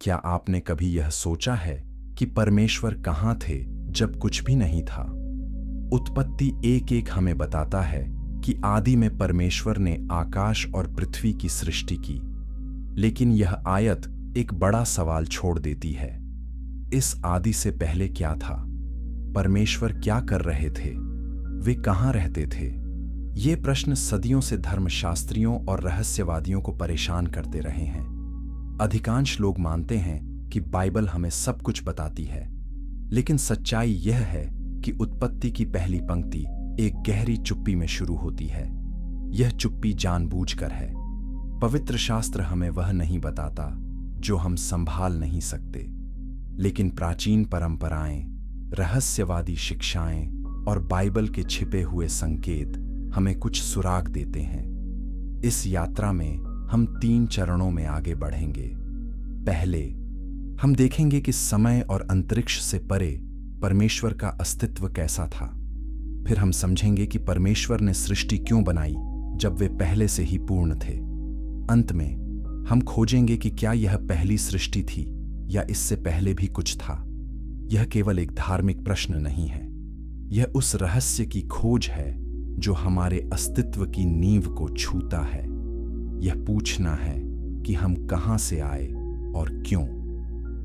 क्या आपने कभी यह सोचा है कि परमेश्वर कहाँ थे जब कुछ भी नहीं था? उत्पत्ति एक एक हमें बताता है कि आदि में परमेश्वर ने आकाश और पृथ्वी की सृष्टि की। लेकिन यह आयत एक बड़ा सवाल छोड़ देती है। इस आदि से पहले क्या था? परमेश्वर क्या कर रहे थे? वे कहाँ रहते थे? ये प्रश्न सदियों से धर्मशास्त्रियों और रहस्यवादियों को परेशान करते रहे हैं। अधिकांश लोग मानते हैं कि बाइबल हमें सब कुछ बताती है, लेकिन सच्चाई यह है कि उत्पत्ति की पहली पंक्ति एक गहरी चुप्पी में शुरू होती है। यह चुप्पी जानबूझकर है। पवित्र शास्त्र हमें वह नहीं बताता जो हम संभाल नहीं सकते, लेकिन प्राचीन परंपराएं, रहस्यवादी शिक्षाएं और बाइबल के छिपे हुए संकेत हमें कुछ सुराग देते हैं। इस यात्रा में हम 3 चरणों में आगे बढ़ेंगे। पहले, हम देखेंगे कि समय और अंतरिक्ष से परे परमेश्वर का अस्तित्व कैसा था। फिर हम समझेंगे कि परमेश्वर ने सृष्टि क्यों बनाई जब वे पहले से ही पूर्ण थे। अंत में हम खोजेंगे कि क्या यह पहली सृष्टि थी या इससे पहले भी कुछ था। यह केवल एक धार्मिक प्रश्न नहीं है, यह उस रहस्य की खोज है जो हमारे अस्तित्व की नींव को छूता है। यह पूछना है कि हम कहां से आए और क्यों।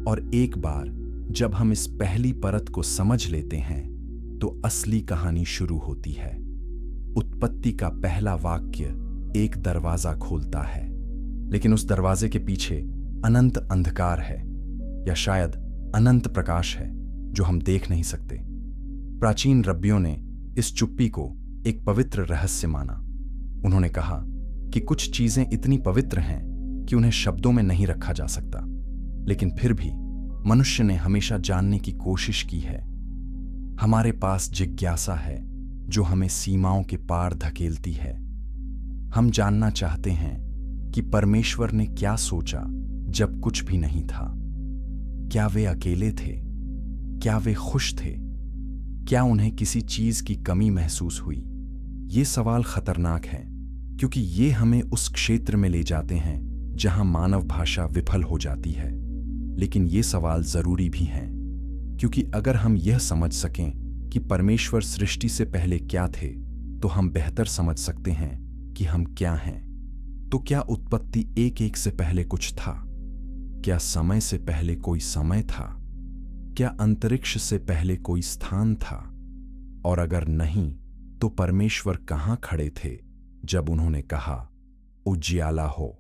और एक बार जब हम इस पहली परत को समझ लेते हैं तो असली कहानी शुरू होती है। उत्पत्ति का पहला वाक्य एक दरवाजा खोलता है, लेकिन उस दरवाजे के पीछे अनंत अंधकार है, या शायद अनंत प्रकाश है जो हम देख नहीं सकते। प्राचीन रब्बियों ने इस चुप्पी को एक पवित्र रहस्य माना। उन्होंने कहा कि कुछ चीजें इतनी पवित्र हैं कि उन्हें शब्दों में नहीं रखा जा सकता, लेकिन फिर भी मनुष्य ने हमेशा जानने की कोशिश की है। हमारे पास जिज्ञासा है जो हमें सीमाओं के पार धकेलती है। हम जानना चाहते हैं कि परमेश्वर ने क्या सोचा जब कुछ भी नहीं था। क्या वे अकेले थे? क्या वे खुश थे? क्या उन्हें किसी चीज की कमी महसूस हुई? ये सवाल खतरनाक हैं, क्योंकि ये हमें उस क्षेत्र में ले जाते हैं जहां मानव भाषा विफल हो जाती है। लेकिन ये सवाल जरूरी भी हैं, क्योंकि अगर हम यह समझ सकें कि परमेश्वर सृष्टि से पहले क्या थे, तो हम बेहतर समझ सकते हैं कि हम क्या हैं। तो क्या उत्पत्ति एक एक से पहले कुछ था? क्या समय से पहले कोई समय था? क्या अंतरिक्ष से पहले कोई स्थान था? और अगर नहीं, तो परमेश्वर कहां खड़े थे जब उन्होंने कहा उजियाला हो?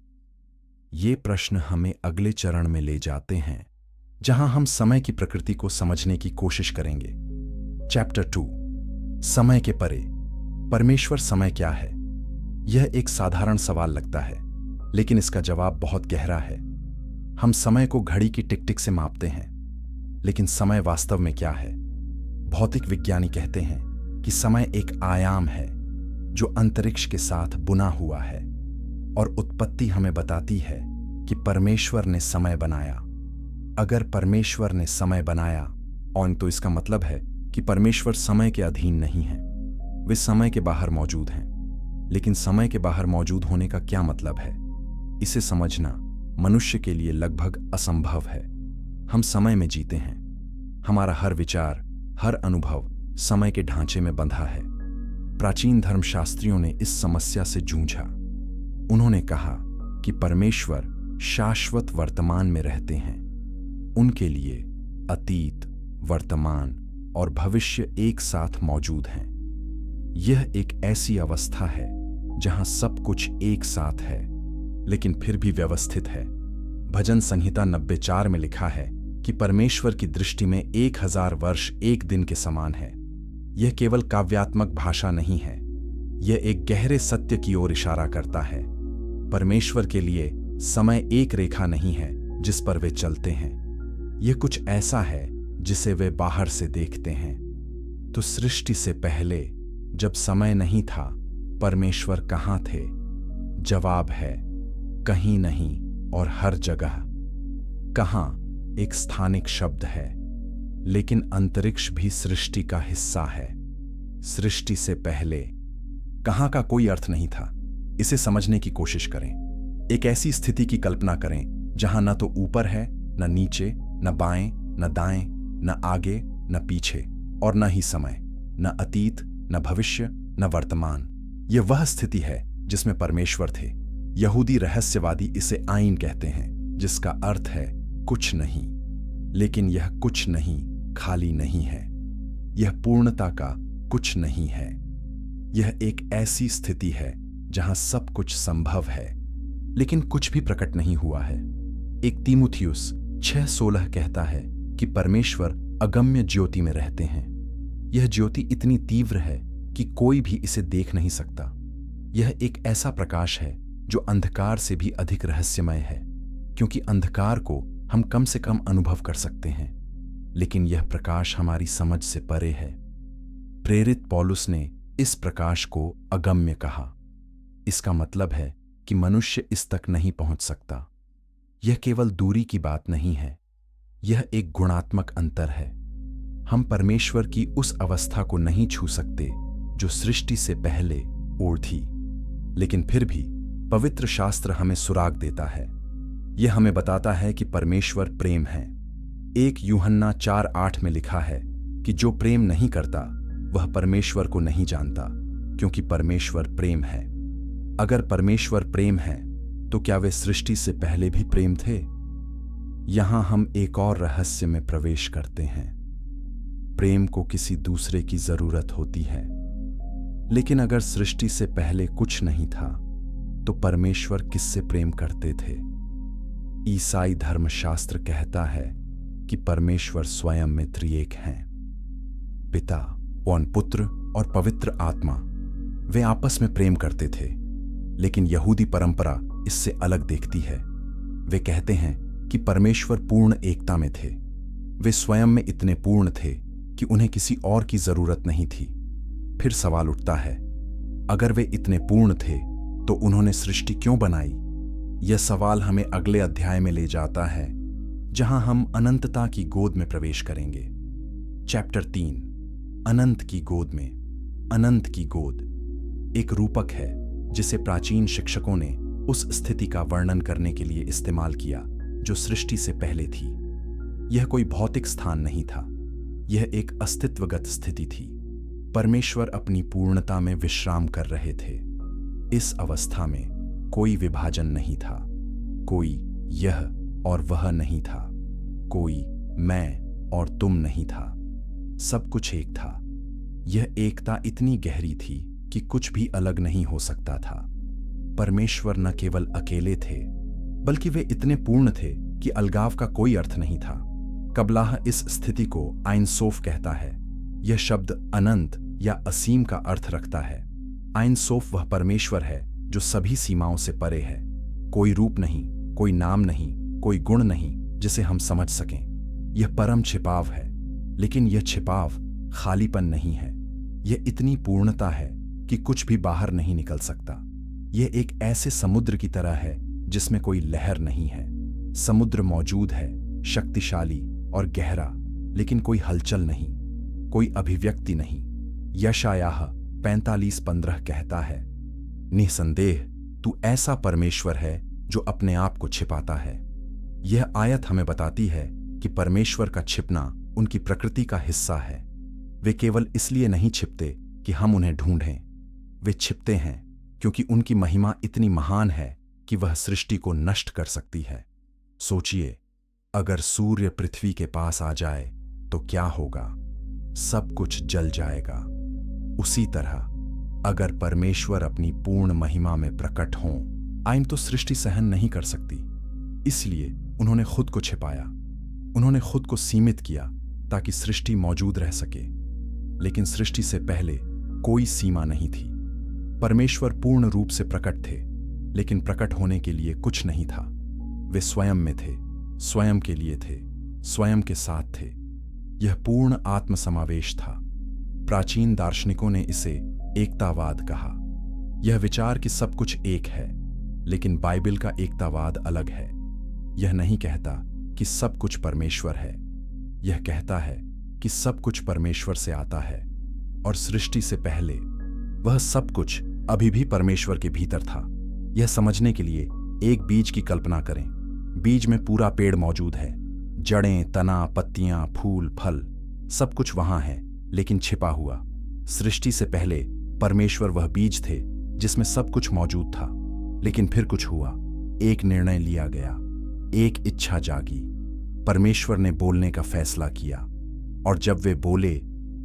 ये प्रश्न हमें अगले चरण में ले जाते हैं, जहां हम समय की प्रकृति को समझने की कोशिश करेंगे। चैप्टर 2, समय के परे। परमेश्वर समय क्या है? यह एक साधारण सवाल लगता है, लेकिन इसका जवाब बहुत गहरा है। हम समय को घड़ी की टिक-टिक से मापते हैं, लेकिन समय वास्तव में क्या है? भौतिक विज्ञानी कहते हैं कि समय एक आयाम है जो अंतरिक्ष के साथ बुना हुआ है, और उत्पत्ति हमें बताती है कि परमेश्वर ने समय बनाया। अगर परमेश्वर ने समय बनाया, और तो इसका मतलब है कि परमेश्वर समय के अधीन नहीं है, वे समय के बाहर मौजूद हैं। लेकिन समय के बाहर मौजूद होने का क्या मतलब है? इसे समझना मनुष्य के लिए लगभग असंभव है। हम समय में जीते हैं। हमारा हर विचार, हर अनुभव समय के ढांचे में बंधा है। प्राचीन धर्मशास्त्रियों ने इस समस्या से जूझा। उन्होंने कहा कि परमेश्वर शाश्वत वर्तमान में रहते हैं। उनके लिए अतीत, वर्तमान और भविष्य एक साथ मौजूद हैं। यह एक ऐसी अवस्था है जहां सब कुछ एक साथ है, लेकिन फिर भी व्यवस्थित है। भजन संहिता 90:4 में लिखा है कि परमेश्वर की दृष्टि में 1000 वर्ष एक दिन के समान है। यह केवल काव्यात्मक भाषा नहीं है, यह एक गहरे सत्य की ओर इशारा करता है। परमेश्वर के लिए समय एक रेखा नहीं है जिस पर वे चलते हैं। यह कुछ ऐसा है जिसे वे बाहर से देखते हैं। तो सृष्टि से पहले जब समय नहीं था, परमेश्वर कहां थे? जवाब है कहीं नहीं और हर जगह। कहां एक स्थानिक शब्द है, लेकिन अंतरिक्ष भी सृष्टि का हिस्सा है। सृष्टि से पहले कहां का कोई अर्थ नहीं था। इसे समझने की कोशिश करें। एक ऐसी स्थिति की कल्पना करें जहां न तो ऊपर है न नीचे, न बाएं, न दाएं, न आगे, न पीछे, और न ही समय, न अतीत, न भविष्य, न वर्तमान। यह वह स्थिति है जिसमें परमेश्वर थे। यहूदी रहस्यवादी इसे आइन कहते हैं, जिसका अर्थ है कुछ नहीं। लेकिन यह कुछ नहीं खाली नहीं है। यह पूर्णता का कुछ नहीं है। यह एक ऐसी स्थिति है जहां सब कुछ संभव है, लेकिन कुछ भी प्रकट नहीं हुआ है। एक तीमुथियुस 6:16 कहता है कि परमेश्वर अगम्य ज्योति में रहते हैं। यह ज्योति इतनी तीव्र है कि कोई भी इसे देख नहीं सकता। यह एक ऐसा प्रकाश है जो अंधकार से भी अधिक रहस्यमय है, क्योंकि अंधकार को हम कम से कम अनुभव कर सकते हैं, लेकिन यह प्रकाश हमारी समझ से परे है। प्रेरित पौलुस ने इस प्रकाश को अगम्य कहा। इसका मतलब है कि मनुष्य इस तक नहीं पहुंच सकता। यह केवल दूरी की बात नहीं है, यह एक गुणात्मक अंतर है। हम परमेश्वर की उस अवस्था को नहीं छू सकते जो सृष्टि से पहले और थी, लेकिन फिर भी पवित्र शास्त्र हमें सुराग देता है। यह हमें बताता है कि परमेश्वर प्रेम है। 1 यूहन्ना 4:8 में लिखा है कि जो प्रेम नहीं करता वह परमेश्वर को नहीं जानता, क्योंकि परमेश्वर प्रेम है। अगर परमेश्वर प्रेम है तो क्या वे सृष्टि से पहले भी प्रेम थे? यहां हम एक और रहस्य में प्रवेश करते हैं। प्रेम को किसी दूसरे की जरूरत होती है, लेकिन अगर सृष्टि से पहले कुछ नहीं था तो परमेश्वर किससे प्रेम करते थे? ईसाई धर्मशास्त्र कहता है कि परमेश्वर स्वयं में त्रिएक हैं। पिता, पौन पुत्र और पवित्र आत्मा, वे आपस में प्रेम करते थे, लेकिन यहूदी परंपरा इससे अलग देखती है। वे कहते हैं कि परमेश्वर पूर्ण एकता में थे। वे स्वयं में इतने पूर्ण थे कि उन्हें किसी और की जरूरत नहीं थी। फिर सवाल उठता है, अगर वे इतने पूर्ण थे तो उन्होंने सृष्टि क्यों बनाई? यह सवाल हमें अगले अध्याय में ले जाता है, जहां हम अनंतता की गोद में प्रवेश करेंगे। चैप्टर 3, अनंत की गोद में। अनंत की गोद एक रूपक है जिसे प्राचीन शिक्षकों ने उस स्थिति का वर्णन करने के लिए इस्तेमाल किया जो सृष्टि से पहले थी। यह कोई भौतिक स्थान नहीं था, यह एक अस्तित्वगत स्थिति थी। परमेश्वर अपनी पूर्णता में विश्राम कर रहे थे। इस अवस्था में कोई विभाजन नहीं था, कोई यह और वह नहीं था, कोई मैं और तुम नहीं था। सब कुछ एक था। यह एकता इतनी गहरी थी कि कुछ भी अलग नहीं हो सकता था। परमेश्वर न केवल अकेले थे, बल्कि वे इतने पूर्ण थे कि अलगाव का कोई अर्थ नहीं था। कबलाह इस स्थिति को आइन सोफ कहता है। यह शब्द अनंत या असीम का अर्थ रखता है। आइन सोफ वह परमेश्वर है जो सभी सीमाओं से परे है। कोई रूप नहीं, कोई नाम नहीं, कोई गुण नहीं जिसे हम समझ सकें। यह परम छिपाव है, लेकिन यह छिपाव खालीपन नहीं है। यह इतनी पूर्णता है कि कुछ भी बाहर नहीं निकल सकता। यह एक ऐसे समुद्र की तरह है जिसमें कोई लहर नहीं है। समुद्र मौजूद है, शक्तिशाली और गहरा, लेकिन कोई हलचल नहीं, कोई अभिव्यक्ति नहीं। यशायाह 45:15 कहता है, निसंदेह तू ऐसा परमेश्वर है जो अपने आप को छिपाता है। यह आयत हमें बताती है कि परमेश्वर का छिपना उनकी प्रकृति का हिस्सा है। वे केवल इसलिए नहीं छिपते कि हम उन्हें ढूंढें। वे छिपते हैं क्योंकि उनकी महिमा इतनी महान है कि वह सृष्टि को नष्ट कर सकती है। सोचिए, अगर सूर्य पृथ्वी के पास आ जाए तो क्या होगा? सब कुछ जल जाएगा। उसी तरह अगर परमेश्वर अपनी पूर्ण महिमा में प्रकट हों, आइन तो सृष्टि सहन नहीं कर सकती। इसलिए उन्होंने खुद को छिपाया। उन्होंने खुद को सीमित किया ताकि सृष्टि मौजूद रह सके। लेकिन सृष्टि से पहले कोई सीमा नहीं थी। परमेश्वर पूर्ण रूप से प्रकट थे, लेकिन प्रकट होने के लिए कुछ नहीं था। वे स्वयं में थे, स्वयं के लिए थे, स्वयं के साथ थे। यह पूर्ण आत्मसमावेश था। प्राचीन दार्शनिकों ने इसे एकतावाद कहा। यह विचार कि सब कुछ एक है, लेकिन बाइबल का एकतावाद अलग है। यह नहीं कहता कि सब कुछ परमेश्वर है। यह कहता है कि सब कुछ परमेश्वर से आता है और सृष्टि से पहले वह सब कुछ अभी भी परमेश्वर के भीतर था। यह समझने के लिए एक बीज की कल्पना करें। बीज में पूरा पेड़ मौजूद है, जड़ें, तना, पत्तियां, फूल, फल सब कुछ वहां है, लेकिन छिपा हुआ। सृष्टि से पहले परमेश्वर वह बीज थे जिसमें सब कुछ मौजूद था। लेकिन फिर कुछ हुआ। एक निर्णय लिया गया, एक इच्छा जागी। परमेश्वर ने बोलने का फैसला किया, और जब वे बोले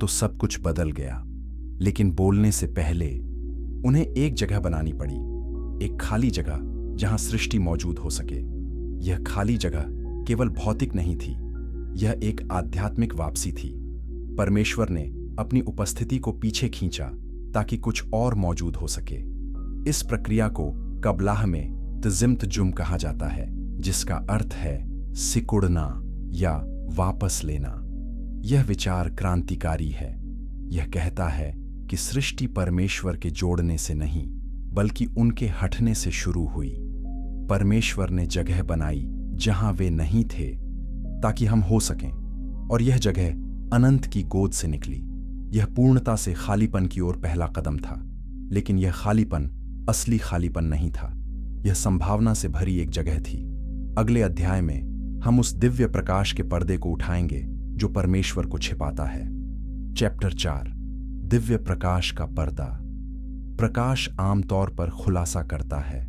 तो सब कुछ बदल गया। लेकिन बोलने से पहले उन्हें एक जगह बनानी पड़ी, एक खाली जगह जहां सृष्टि मौजूद हो सके। यह खाली जगह केवल भौतिक नहीं थी, यह एक आध्यात्मिक वापसी थी। परमेश्वर ने अपनी उपस्थिति को पीछे खींचा ताकि कुछ और मौजूद हो सके। इस प्रक्रिया को कबलाह में तजिम्त जुम कहा जाता है, जिसका अर्थ है सिकुड़ना या वापस लेना। यह विचार क्रांतिकारी है। यह कहता है कि सृष्टि परमेश्वर के जोड़ने से नहीं, बल्कि उनके हटने से शुरू हुई। परमेश्वर ने जगह बनाई जहां वे नहीं थे ताकि हम हो सकें, और यह जगह अनंत की गोद से निकली। यह पूर्णता से खालीपन की ओर पहला कदम था, लेकिन यह खालीपन असली खालीपन नहीं था। यह संभावना से भरी एक जगह थी। अगले अध्याय में हम उस दिव्य प्रकाश के पर्दे को उठाएंगे जो परमेश्वर को छिपाता है। चैप्टर 4, दिव्य प्रकाश का पर्दा। प्रकाश आमतौर पर खुलासा करता है,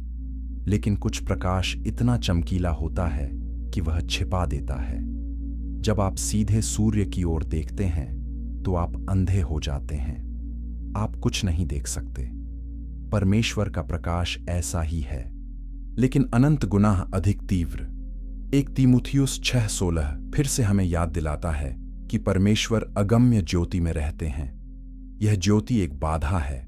लेकिन कुछ प्रकाश इतना चमकीला होता है कि वह छिपा देता है। जब आप सीधे सूर्य की ओर देखते हैं तो आप अंधे हो जाते हैं, आप कुछ नहीं देख सकते। परमेश्वर का प्रकाश ऐसा ही है, लेकिन अनंत गुना अधिक तीव्र। 1 तीमुथियुस 6:16 फिर से हमें याद दिलाता है कि परमेश्वर अगम्य ज्योति में रहते हैं। यह ज्योति एक बाधा है,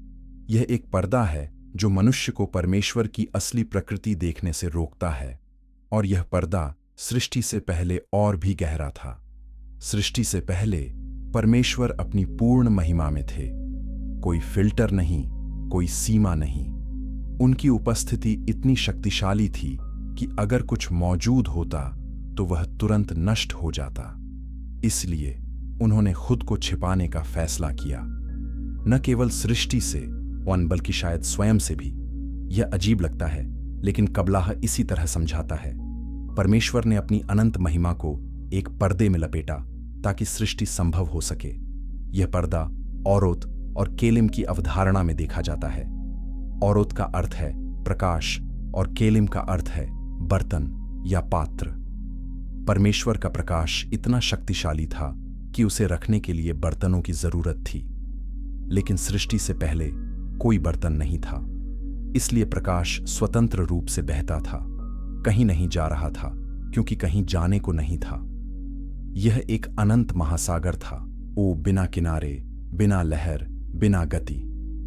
यह एक पर्दा है जो मनुष्य को परमेश्वर की असली प्रकृति देखने से रोकता है। और यह पर्दा सृष्टि से पहले और भी गहरा था। सृष्टि से पहले परमेश्वर अपनी पूर्ण महिमा में थे। कोई फिल्टर नहीं, कोई सीमा नहीं। उनकी उपस्थिति इतनी शक्तिशाली थी कि अगर कुछ मौजूद होता तो वह तुरंत नष्ट हो जाता। इसलिए उन्होंने खुद को छिपाने का फैसला किया, न केवल सृष्टि से बल्कि शायद स्वयं से भी। यह अजीब लगता है, लेकिन कबलाह इसी तरह समझाता है। परमेश्वर ने अपनी अनंत महिमा को एक पर्दे में लपेटा ताकि सृष्टि संभव हो सके। यह पर्दा औरोत और केलिम की अवधारणा में देखा जाता है। औरोत का अर्थ है प्रकाश और केलिम का अर्थ है बर्तन या पात्र। परमेश्वर का प्रकाश इतना शक्तिशाली था कि उसे रखने के लिए बर्तनों की जरूरत थी, लेकिन सृष्टि से पहले कोई बर्तन नहीं था। इसलिए प्रकाश स्वतंत्र रूप से बहता था, कहीं नहीं जा रहा था, क्योंकि कहीं जाने को नहीं था। यह एक अनंत महासागर था, ओ बिना किनारे, बिना लहर, बिना गति।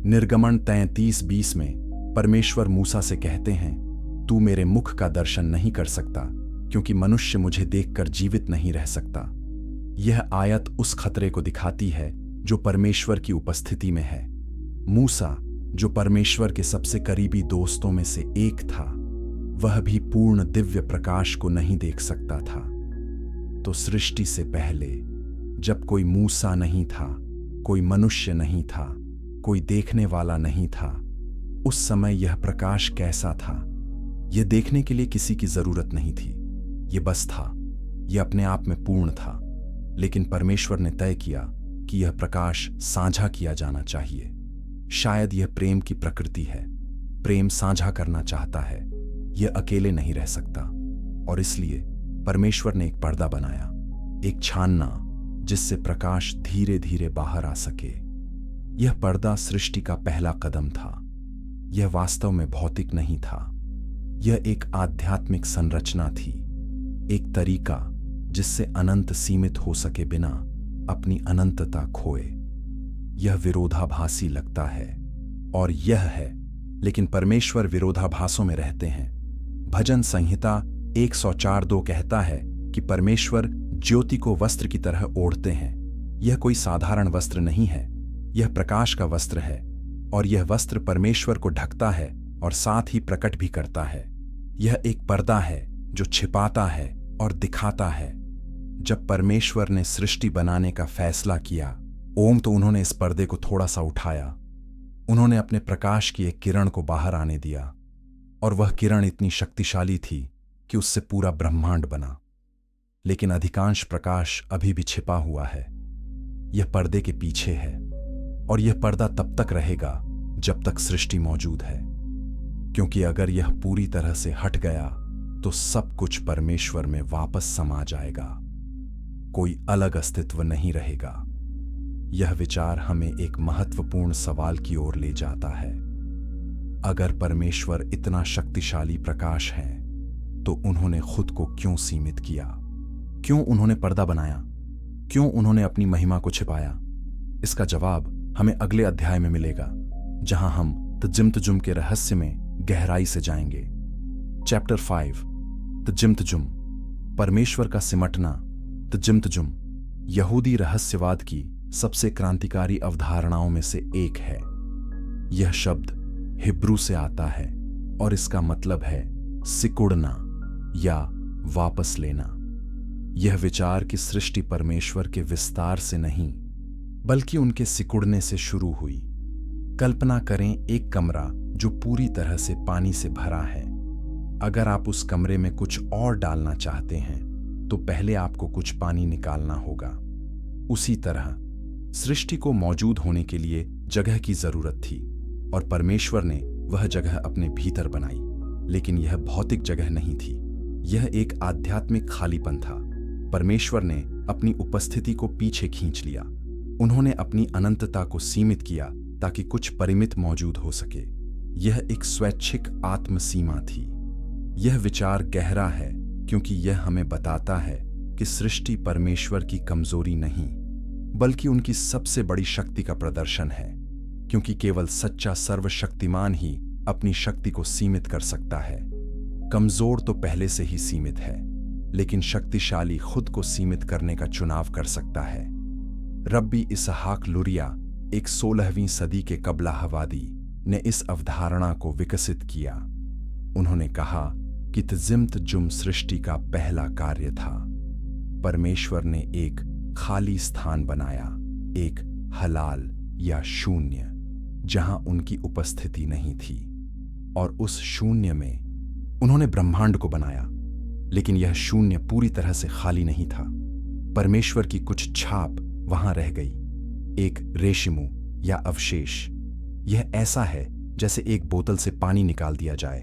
निर्गमन 33:20 में परमेश्वर मूसा से कहते हैं, तू मेरे मुख का दर्शन नहीं कर सकता, क्योंकि मनुष्य मुझे देखकर जीवित नहीं रह सकता। यह आयत उस खतरे को दिखाती है जो परमेश्वर की उपस्थिति में है। मूसा, जो परमेश्वर के सबसे करीबी दोस्तों में से एक था, वह भी पूर्ण दिव्य प्रकाश को नहीं देख सकता था। तो सृष्टि से पहले, जब कोई मूसा नहीं था, कोई मनुष्य नहीं था, कोई देखने वाला नहीं था, उस समय यह प्रकाश कैसा था? यह देखने के लिए किसी की जरूरत नहीं थी, यह बस था, यह अपने आप में पूर्ण था। लेकिन परमेश्वर ने तय किया कि यह प्रकाश साझा किया जाना चाहिए। शायद यह प्रेम की प्रकृति है। प्रेम साझा करना चाहता है, यह अकेले नहीं रह सकता। और इसलिए परमेश्वर ने एक पर्दा बनाया, एक छानना, जिससे प्रकाश धीरे धीरे बाहर आ सके। यह पर्दा सृष्टि का पहला कदम था। यह वास्तव में भौतिक नहीं था, यह एक आध्यात्मिक संरचना थी, एक तरीका जिससे अनंत सीमित हो सके बिना अपनी अनंतता खोए। यह विरोधाभासी लगता है, और यह है, लेकिन परमेश्वर विरोधाभासों में रहते हैं। भजन संहिता 104:2 कहता है कि परमेश्वर ज्योति को वस्त्र की तरह ओढ़ते हैं। यह कोई साधारण वस्त्र नहीं है, यह प्रकाश का वस्त्र है, और यह वस्त्र परमेश्वर को ढकता है और साथ ही प्रकट भी करता है। यह एक पर्दा है जो छिपाता है और दिखाता है। जब परमेश्वर ने सृष्टि बनाने का फैसला किया, तो उन्होंने इस पर्दे को थोड़ा सा उठाया। उन्होंने अपने प्रकाश की एक किरण को बाहर आने दिया, और वह किरण इतनी शक्तिशाली थी कि उससे पूरा ब्रह्मांड बना। लेकिन अधिकांश प्रकाश अभी भी छिपा हुआ है। यह पर्दे के पीछे है, और यह पर्दा तब तक रहेगा जब तक सृष्टि मौजूद है, क्योंकि अगर यह पूरी तरह से हट गया तो सब कुछ परमेश्वर में वापस समा जाएगा। कोई अलग अस्तित्व नहीं रहेगा। यह विचार हमें एक महत्वपूर्ण सवाल की ओर ले जाता है। अगर परमेश्वर इतना शक्तिशाली प्रकाश है तो उन्होंने खुद को क्यों सीमित किया? क्यों उन्होंने पर्दा बनाया? क्यों उन्होंने अपनी महिमा को छिपाया? इसका जवाब हमें अगले अध्याय में मिलेगा, जहां हम तजिम्तजुम के रहस्य में गहराई से जाएंगे। चैप्टर 5, तजिम्तजुम, परमेश्वर का सिमटना। तजिम्तजुम यहूदी रहस्यवाद की सबसे क्रांतिकारी अवधारणाओं में से एक है। यह शब्द हिब्रू से आता है और इसका मतलब है सिकुड़ना या वापस लेना। यह विचार कि सृष्टि परमेश्वर के विस्तार से नहीं बल्कि उनके सिकुड़ने से शुरू हुई। कल्पना करें एक कमरा जो पूरी तरह से पानी से भरा है। अगर आप उस कमरे में कुछ और डालना चाहते हैं तो पहले आपको कुछ पानी निकालना होगा। उसी तरह सृष्टि को मौजूद होने के लिए जगह की जरूरत थी और परमेश्वर ने वह जगह अपने भीतर बनाई, लेकिन यह भौतिक जगह नहीं थी। यह एक आध्यात्मिक खालीपन था। परमेश्वर ने अपनी उपस्थिति को पीछे खींच लिया। उन्होंने अपनी अनंतता को सीमित किया ताकि कुछ परिमित मौजूद हो सके। यह एक स्वैच्छिक आत्म सीमा थी। यह विचार गहरा है क्योंकि यह हमें बताता है कि सृष्टि परमेश्वर की कमजोरी नहीं बल्कि उनकी सबसे बड़ी शक्ति का प्रदर्शन है, क्योंकि केवल सच्चा सर्वशक्तिमान ही अपनी शक्ति को सीमित कर सकता है। कमजोर तो पहले से ही सीमित है, लेकिन शक्तिशाली खुद को सीमित करने का चुनाव कर सकता है। रब्बी इसहाक लुरिया, एक 16वीं सदी के कबला हवादी, ने इस अवधारणा को विकसित किया। उन्होंने कहा कि तजिम्तजुम सृष्टि का पहला कार्य था। परमेश्वर ने एक खाली स्थान बनाया, एक हलाल या शून्य, जहां उनकी उपस्थिति नहीं थी, और उस शून्य में उन्होंने ब्रह्मांड को बनाया। लेकिन यह शून्य पूरी तरह से खाली नहीं था। परमेश्वर की कुछ छाप वहां रह गई, एक रेशिमु या अवशेष। यह ऐसा है जैसे एक बोतल से पानी निकाल दिया जाए,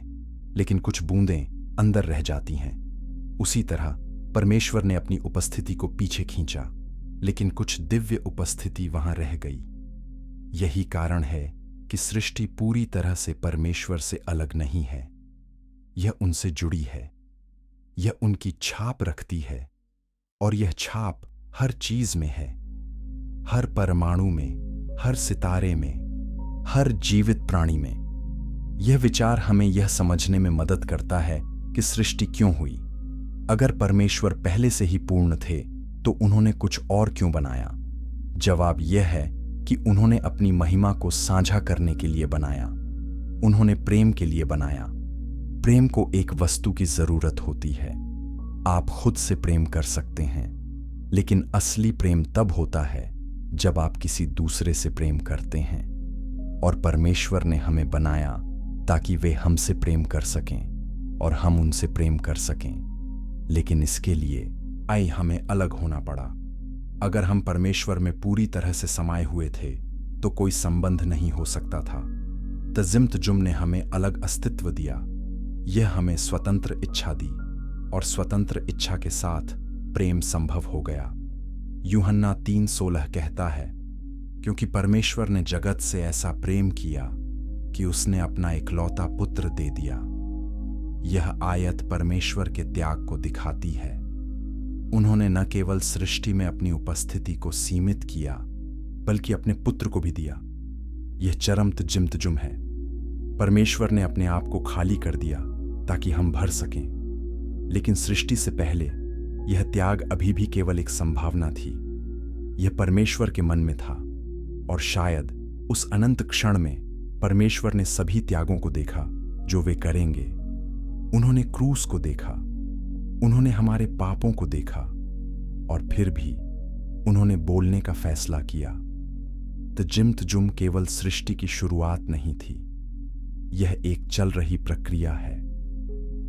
लेकिन कुछ बूंदें अंदर रह जाती हैं। उसी तरह परमेश्वर ने अपनी उपस्थिति को पीछे खींचा, लेकिन कुछ दिव्य उपस्थिति वहां रह गई। यही कारण है कि सृष्टि पूरी तरह से परमेश्वर से अलग नहीं है। यह उनसे जुड़ी है, यह उनकी छाप रखती है, और यह छाप हर चीज में है, हर परमाणु में, हर सितारे में, हर जीवित प्राणी में। यह विचार हमें यह समझने में मदद करता है कि सृष्टि क्यों हुई। अगर परमेश्वर पहले से ही पूर्ण थे तो उन्होंने कुछ और क्यों बनाया? जवाब यह है कि उन्होंने अपनी महिमा को साझा करने के लिए बनाया। उन्होंने प्रेम के लिए बनाया। प्रेम को एक वस्तु की जरूरत होती है। आप खुद से प्रेम कर सकते हैं, लेकिन असली प्रेम तब होता है जब आप किसी दूसरे से प्रेम करते हैं। और परमेश्वर ने हमें बनाया ताकि वे हमसे प्रेम कर सकें और हम उनसे प्रेम कर सकें। लेकिन इसके लिए हमें अलग होना पड़ा। अगर हम परमेश्वर में पूरी तरह से समाये हुए थे तो कोई संबंध नहीं हो सकता था। तजिम्तजुम ने हमें अलग अस्तित्व दिया। यह हमें स्वतंत्र इच्छा दी, और स्वतंत्र इच्छा के साथ प्रेम संभव हो गया। यूहन्ना 3:16 कहता है, क्योंकि परमेश्वर ने जगत से ऐसा प्रेम किया कि उसने अपना इकलौता पुत्र दे दिया। यह आयत परमेश्वर के त्याग को दिखाती है। उन्होंने न केवल सृष्टि में अपनी उपस्थिति को सीमित किया, बल्कि अपने पुत्र को भी दिया। यह चरम तजिम्तजुम है। परमेश्वर ने अपने आप को खाली कर दिया ताकि हम भर सकें। लेकिन सृष्टि से पहले यह त्याग अभी भी केवल एक संभावना थी। यह परमेश्वर के मन में था, और शायद उस अनंत क्षण में परमेश्वर ने सभी त्यागों को देखा जो वे करेंगे। उन्होंने क्रूस को देखा, उन्होंने हमारे पापों को देखा, और फिर भी उन्होंने बोलने का फैसला किया। तजिम्तजुम केवल सृष्टि की शुरुआत नहीं थी, यह एक चल रही प्रक्रिया है।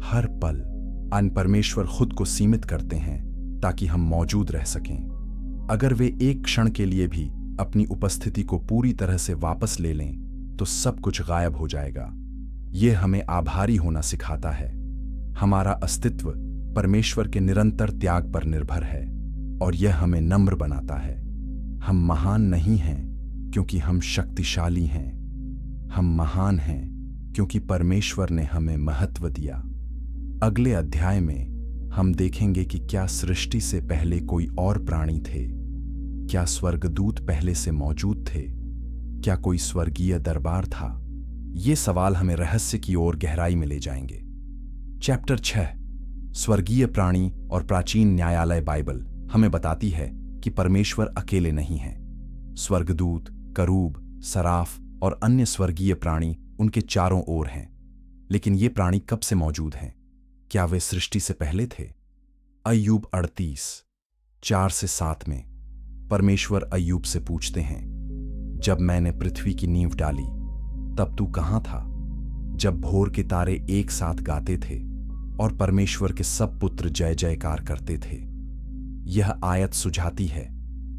हर पल परमेश्वर खुद को सीमित करते हैं ताकि हम मौजूद रह सकें। अगर वे एक क्षण के लिए भी अपनी उपस्थिति को पूरी तरह से वापस ले लें तो सब कुछ गायब हो जाएगा। यह हमें आभारी होना सिखाता है। हमारा अस्तित्व परमेश्वर के निरंतर त्याग पर निर्भर है और यह हमें नम्र बनाता है। हम महान नहीं हैं क्योंकि हम शक्तिशाली हैं, हम महान हैं क्योंकि परमेश्वर ने हमें महत्व दिया। अगले अध्याय में हम देखेंगे कि क्या सृष्टि से पहले कोई और प्राणी थे, क्या स्वर्गदूत पहले से मौजूद थे, क्या कोई स्वर्गीय दरबार था। ये सवाल हमें रहस्य की ओर गहराई में ले जाएंगे। चैप्टर 6 स्वर्गीय प्राणी और प्राचीन न्यायालय। बाइबल हमें बताती है कि परमेश्वर अकेले नहीं हैं। स्वर्गदूत, करूब, सराफ और अन्य स्वर्गीय प्राणी उनके चारों ओर हैं। लेकिन ये प्राणी कब से मौजूद हैं? क्या वे सृष्टि से पहले थे? अय्यूब 38:4-7 में परमेश्वर अय्यूब से पूछते हैं, जब मैंने पृथ्वी की नींव डाली तब तू कहां था? जब भोर के तारे एक साथ गाते थे और परमेश्वर के सब पुत्र जय जयकार करते थे। यह आयत सुझाती है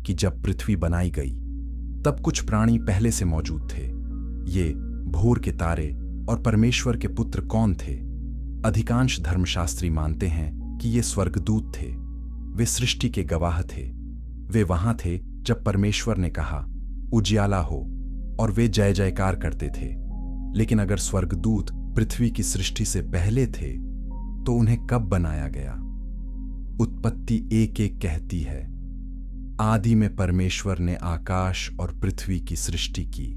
कि जब पृथ्वी बनाई गई तब कुछ प्राणी पहले से मौजूद थे। ये भोर के तारे और परमेश्वर के पुत्र कौन थे? अधिकांश धर्मशास्त्री मानते हैं कि ये स्वर्गदूत थे। वे सृष्टि के गवाह थे। वे वहां थे जब परमेश्वर ने कहा उजियाला हो, और वे जय जयकार करते थे। लेकिन अगर स्वर्गदूत पृथ्वी की सृष्टि से पहले थे तो उन्हें कब बनाया गया? उत्पत्ति 1:1 कहती है, आदि में परमेश्वर ने आकाश और पृथ्वी की सृष्टि की।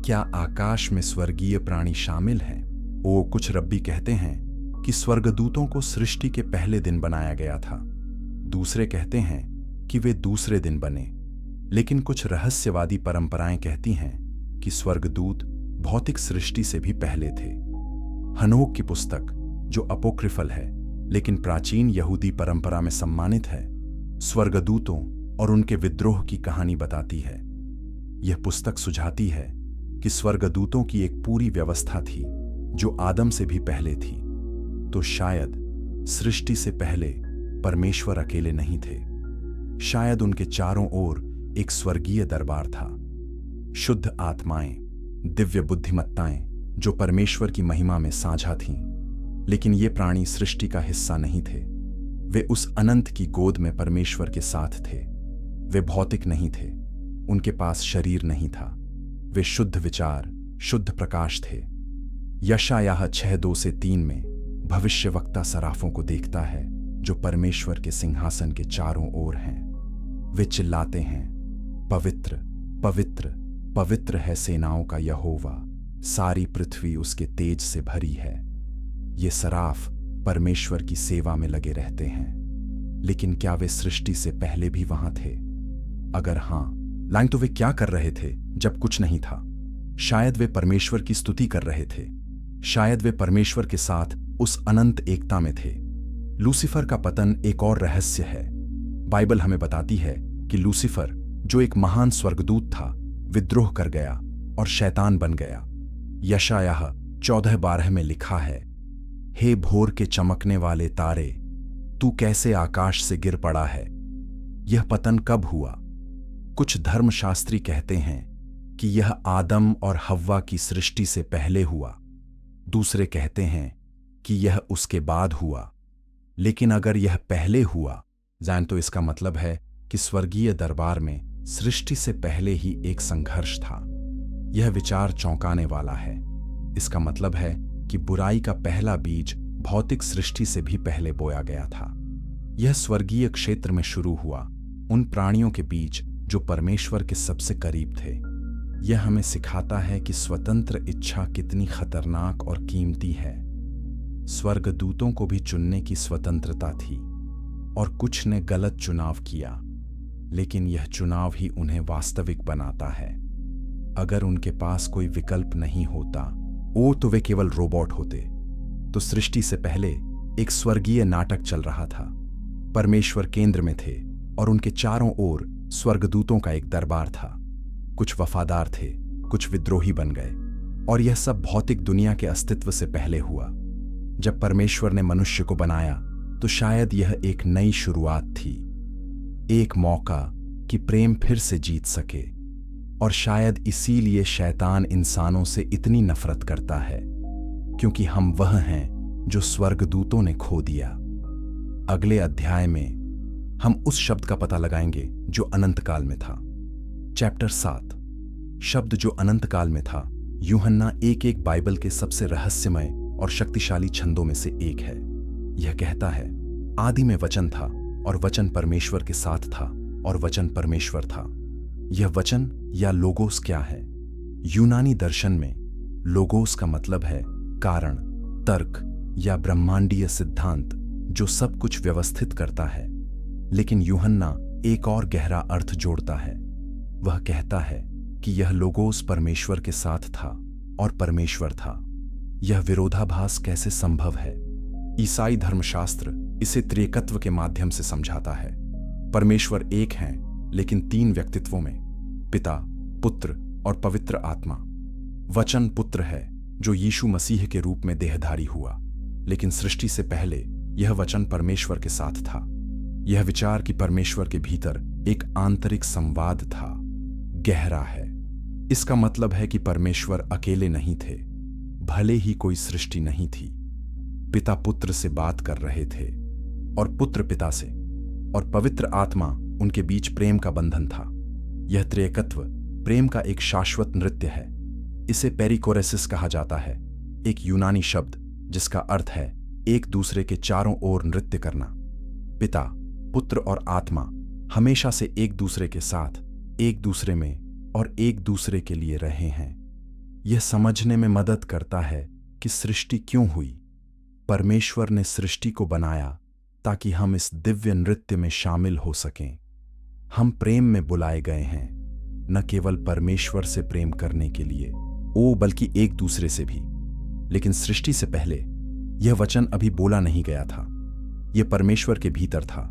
क्या आकाश में स्वर्गीय प्राणी शामिल हैं? कुछ रब्बी कहते हैं कि स्वर्गदूतों को सृष्टि के पहले दिन बनाया गया था। दूसरे कहते हैं कि वे दूसरे दिन बने। लेकिन कुछ रहस्यवादी परंपराएं कहती हैं कि स्वर्गदूत भौतिक सृष्टि से भी पहले थे। हनोक की पुस्तक, जो अपोक्रिफल है लेकिन प्राचीन यहूदी परंपरा में सम्मानित है, स्वर्गदूतों और उनके विद्रोह की कहानी बताती है। यह पुस्तक सुझाती है कि स्वर्गदूतों की एक पूरी व्यवस्था थी जो आदम से भी पहले थी। तो शायद सृष्टि से पहले परमेश्वर अकेले नहीं थे। शायद उनके चारों ओर एक स्वर्गीय दरबार था। शुद्ध आत्माएं, दिव्य बुद्धिमत्ताएं जो परमेश्वर की महिमा में साझा थीं। लेकिन ये प्राणी सृष्टि का हिस्सा नहीं थे। वे उस अनंत की गोद में परमेश्वर के साथ थे। वे भौतिक नहीं थे। उनके पास शरीर नहीं था। वे शुद्ध विचार, शुद्ध प्रकाश थे। यशायाह 6:2-3 में भविष्यवक्ता सराफों को देखता है जो परमेश्वर के सिंहासन के चारों ओर हैं। वे चिल्लाते हैं, पवित्र पवित्र पवित्र है सेनाओं का यहोवा, सारी पृथ्वी उसके तेज से भरी है। ये सराफ परमेश्वर की सेवा में लगे रहते हैं। लेकिन क्या वे सृष्टि से पहले भी वहां थे? अगर हां, लाइन तो वे क्या कर रहे थे जब कुछ नहीं था? शायद वे परमेश्वर की स्तुति कर रहे थे। शायद वे परमेश्वर के साथ उस अनंत एकता में थे। लूसीफर का पतन एक और रहस्य है। बाइबल हमें बताती है कि लूसीफर, जो एक महान स्वर्गदूत था, विद्रोह कर गया और शैतान बन गया। यशायाह 14:12 में लिखा है, हे भोर के चमकने वाले तारे, तू कैसे आकाश से गिर पड़ा है। यह पतन कब हुआ? कुछ धर्मशास्त्री कहते हैं कि यह आदम और हव्वा की सृष्टि से पहले हुआ। दूसरे कहते हैं कि यह उसके बाद हुआ। लेकिन अगर यह पहले हुआ जान तो इसका मतलब है कि स्वर्गीय दरबार में सृष्टि से पहले ही एक संघर्ष था। यह विचार चौंकाने वाला है। इसका मतलब है कि बुराई का पहला बीज भौतिक सृष्टि से भी पहले बोया गया था। यह स्वर्गीय क्षेत्र में शुरू हुआ, उन प्राणियों के बीच जो परमेश्वर के सबसे करीब थे। यह हमें सिखाता है कि स्वतंत्र इच्छा कितनी खतरनाक और कीमती है। स्वर्गदूतों को भी चुनने की स्वतंत्रता थी और कुछ ने गलत चुनाव किया, लेकिन यह चुनाव ही उन्हें वास्तविक बनाता है। अगर उनके पास कोई विकल्प नहीं होता, तो वे केवल रोबोट होते। तो सृष्टि से पहले एक स्वर्गीय नाटक चल रहा था। परमेश्वर केंद्र में थे और उनके चारों ओर स्वर्गदूतों का एक दरबार था। कुछ वफादार थे, कुछ विद्रोही बन गए, और यह सब भौतिक दुनिया के अस्तित्व से पहले हुआ। जब परमेश्वर ने मनुष्य को बनाया तो शायद यह एक नई शुरुआत थी, एक मौका कि प्रेम फिर से जीत सके। और शायद इसीलिए शैतान इंसानों से इतनी नफरत करता है, क्योंकि हम वह हैं जो स्वर्गदूतों ने खो दिया। अगले अध्याय में हम उस शब्द का पता लगाएंगे जो अनंत काल में था। चैप्टर 7, शब्द जो अनंत काल में था। यूहन्ना 1:1 बाइबल के सबसे रहस्यमय और शक्तिशाली छंदों में से एक है। यह कहता है, आदि में वचन था और वचन परमेश्वर के साथ था और वचन परमेश्वर था। यह वचन या लोगोस क्या है? यूनानी दर्शन में लोगोस का मतलब है कारण, तर्क या ब्रह्मांडीय सिद्धांत जो सब कुछ व्यवस्थित करता है। लेकिन यूहन्ना एक और गहरा अर्थ जोड़ता है। वह कहता है कि यह लोगोस परमेश्वर के साथ था और परमेश्वर था। यह विरोधाभास कैसे संभव है? ईसाई धर्मशास्त्र इसे त्रिएकत्व के माध्यम से समझाता है। परमेश्वर एक हैं, लेकिन 3 व्यक्तित्वों में, पिता, पुत्र और पवित्र आत्मा। वचन पुत्र है जो यीशु मसीह के रूप में देहधारी हुआ, लेकिन सृष्टि से पहले यह वचन परमेश्वर के साथ था। यह विचार कि परमेश्वर के भीतर एक आंतरिक संवाद था, गहरा है। इसका मतलब है कि परमेश्वर अकेले नहीं थे, भले ही कोई सृष्टि नहीं थी। पिता पुत्र से बात कर रहे थे और पुत्र पिता से, और पवित्र आत्मा उनके बीच प्रेम का बंधन था। यह त्रिएकत्व प्रेम का एक शाश्वत नृत्य है। इसे पेरिकोरेसिस कहा जाता है, एक यूनानी शब्द जिसका अर्थ है एक दूसरे के चारों ओर नृत्य करना। पिता, पुत्र और आत्मा हमेशा से एक दूसरे के साथ, एक दूसरे में और एक दूसरे के लिए रहे हैं। यह समझने में मदद करता है कि सृष्टि क्यों हुई। परमेश्वर ने सृष्टि को बनाया ताकि हम इस दिव्य नृत्य में शामिल हो सकें। हम प्रेम में बुलाए गए हैं, न केवल परमेश्वर से प्रेम करने के लिए, बल्कि एक दूसरे से भी। लेकिन सृष्टि से पहले यह वचन अभी बोला नहीं गया था। यह परमेश्वर के भीतर था,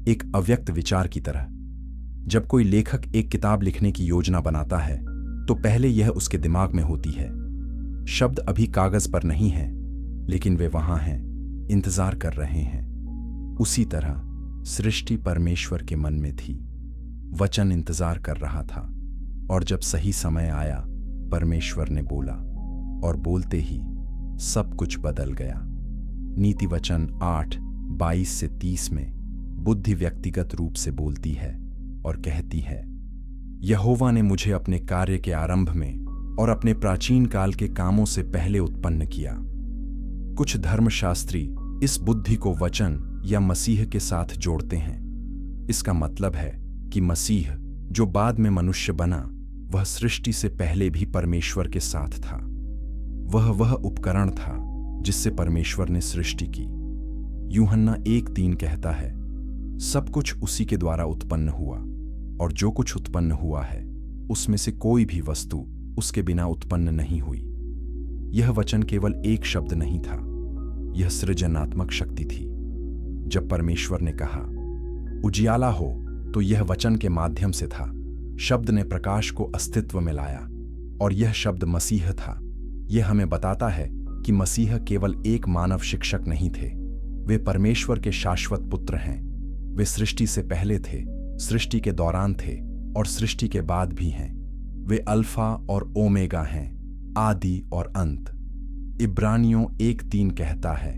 एक अव्यक्त विचार की तरह। जब कोई लेखक एक किताब लिखने की योजना बनाता है तो पहले यह उसके दिमाग में होती है। शब्द अभी कागज पर नहीं हैं, लेकिन वे वहां हैं, इंतजार कर रहे हैं। उसी तरह सृष्टि परमेश्वर के मन में थी, वचन इंतजार कर रहा था, और जब सही समय आया परमेश्वर ने बोला, और बोलते ही सब कुछ बदल गया। नीति वचन 8:22-30 में बुद्धि व्यक्तिगत रूप से बोलती है और कहती है, यहोवा ने मुझे अपने कार्य के आरंभ में और अपने प्राचीन काल के कामों से पहले उत्पन्न किया। कुछ धर्मशास्त्री इस बुद्धि को वचन या मसीह के साथ जोड़ते हैं। इसका मतलब है कि मसीह जो बाद में मनुष्य बना, वह सृष्टि से पहले भी परमेश्वर के साथ था। वह उपकरण था जिससे परमेश्वर ने सृष्टि की। यूहन्ना 1:3 कहता है, सब कुछ उसी के द्वारा उत्पन्न हुआ, और जो कुछ उत्पन्न हुआ है उसमें से कोई भी वस्तु उसके बिना उत्पन्न नहीं हुई। यह वचन केवल एक शब्द नहीं था, यह सृजनात्मक शक्ति थी। जब परमेश्वर ने कहा उजियाला हो, तो यह वचन के माध्यम से था। शब्द ने प्रकाश को अस्तित्व में लाया, और यह शब्द मसीह था। यह हमें बताता है कि मसीह केवल एक मानव शिक्षक नहीं थे, वे परमेश्वर के शाश्वत पुत्र हैं। वे सृष्टि से पहले थे, सृष्टि के दौरान थे और सृष्टि के बाद भी हैं। वे अल्फा और ओमेगा हैं, आदि और अंत। इब्रानियों 1:3 कहता है,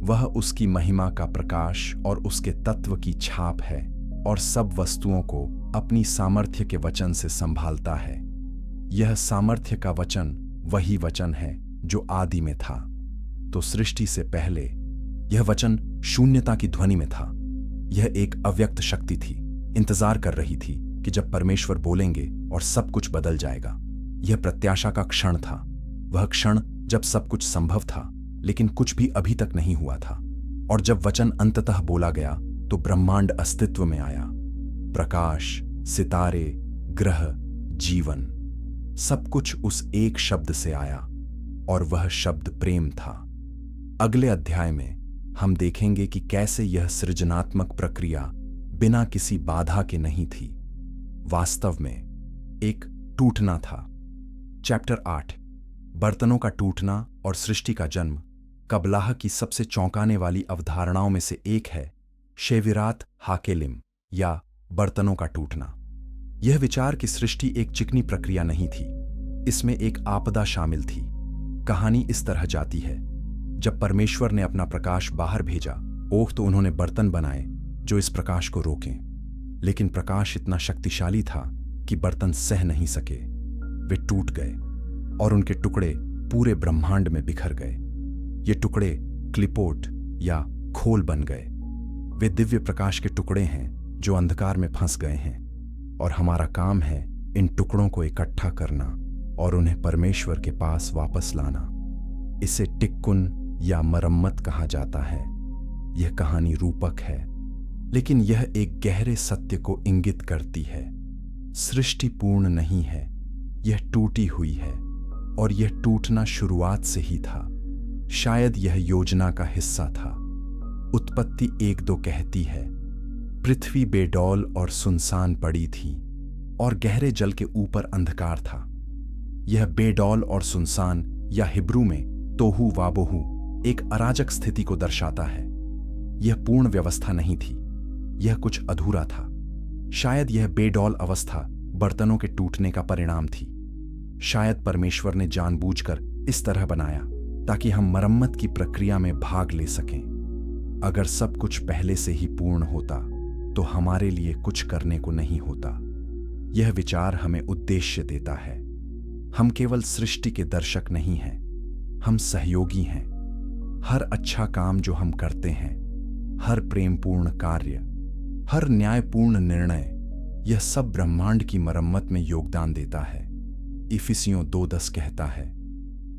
वह उसकी महिमा का प्रकाश और उसके तत्व की छाप है, और सब वस्तुओं को अपनी सामर्थ्य के वचन से संभालता है। यह सामर्थ्य का वचन वही वचन है जो आदि में था। तो सृष्टि से पहले यह वचन शून्यता की ध्वनि में था। यह एक अव्यक्त शक्ति थी, इंतजार कर रही थी कि जब परमेश्वर बोलेंगे और सब कुछ बदल जाएगा। यह प्रत्याशा का क्षण था, वह क्षण जब सब कुछ संभव था लेकिन कुछ भी अभी तक नहीं हुआ था। और जब वचन अंततः बोला गया तो ब्रह्मांड अस्तित्व में आया। प्रकाश, सितारे, ग्रह, जीवन, सब कुछ उस एक शब्द से आया, और वह शब्द प्रेम था। अगले अध्याय में हम देखेंगे कि कैसे यह सृजनात्मक प्रक्रिया बिना किसी बाधा के नहीं थी, वास्तव में एक टूटना था। चैप्टर 8, बर्तनों का टूटना और सृष्टि का जन्म। कबलाह की सबसे चौंकाने वाली अवधारणाओं में से एक है शेविरात हाकेलिम या बर्तनों का टूटना। यह विचार कि सृष्टि एक चिकनी प्रक्रिया नहीं थी, इसमें एक आपदा शामिल थी। कहानी इस तरह जाती है, जब परमेश्वर ने अपना प्रकाश बाहर भेजा, तो उन्होंने बर्तन बनाए जो इस प्रकाश को रोकें। लेकिन प्रकाश इतना शक्तिशाली था कि बर्तन सह नहीं सके। वे टूट गए और उनके टुकड़े पूरे ब्रह्मांड में बिखर गए। ये टुकड़े क्लिपोट या खोल बन गए। वे दिव्य प्रकाश के टुकड़े हैं जो अंधकार में फंस गए हैं, और हमारा काम है इन टुकड़ों को इकट्ठा करना और उन्हें परमेश्वर के पास वापस लाना। इसे टिक्कुन या मरम्मत कहा जाता है। यह कहानी रूपक है, लेकिन यह एक गहरे सत्य को इंगित करती है। सृष्टि पूर्ण नहीं है, यह टूटी हुई है, और यह टूटना शुरुआत से ही था। शायद यह योजना का हिस्सा था। उत्पत्ति 1:2 कहती है, पृथ्वी बेडौल और सुनसान पड़ी थी और गहरे जल के ऊपर अंधकार था। यह बेडौल और सुनसान या हिब्रू में तोहू वाबोहू एक अराजक स्थिति को दर्शाता है। यह पूर्ण व्यवस्था नहीं थी, यह कुछ अधूरा था। शायद यह बेडौल अवस्था बर्तनों के टूटने का परिणाम थी। शायद परमेश्वर ने जानबूझकर इस तरह बनाया ताकि हम मरम्मत की प्रक्रिया में भाग ले सकें। अगर सब कुछ पहले से ही पूर्ण होता तो हमारे लिए कुछ करने को नहीं होता। यह विचार हमें उद्देश्य देता है। हम केवल सृष्टि के दर्शक नहीं हैं, हम सहयोगी हैं। हर अच्छा काम जो हम करते हैं, हर प्रेमपूर्ण कार्य, हर न्यायपूर्ण निर्णय, यह सब ब्रह्मांड की मरम्मत में योगदान देता है। इफिसियों 2:10 कहता है,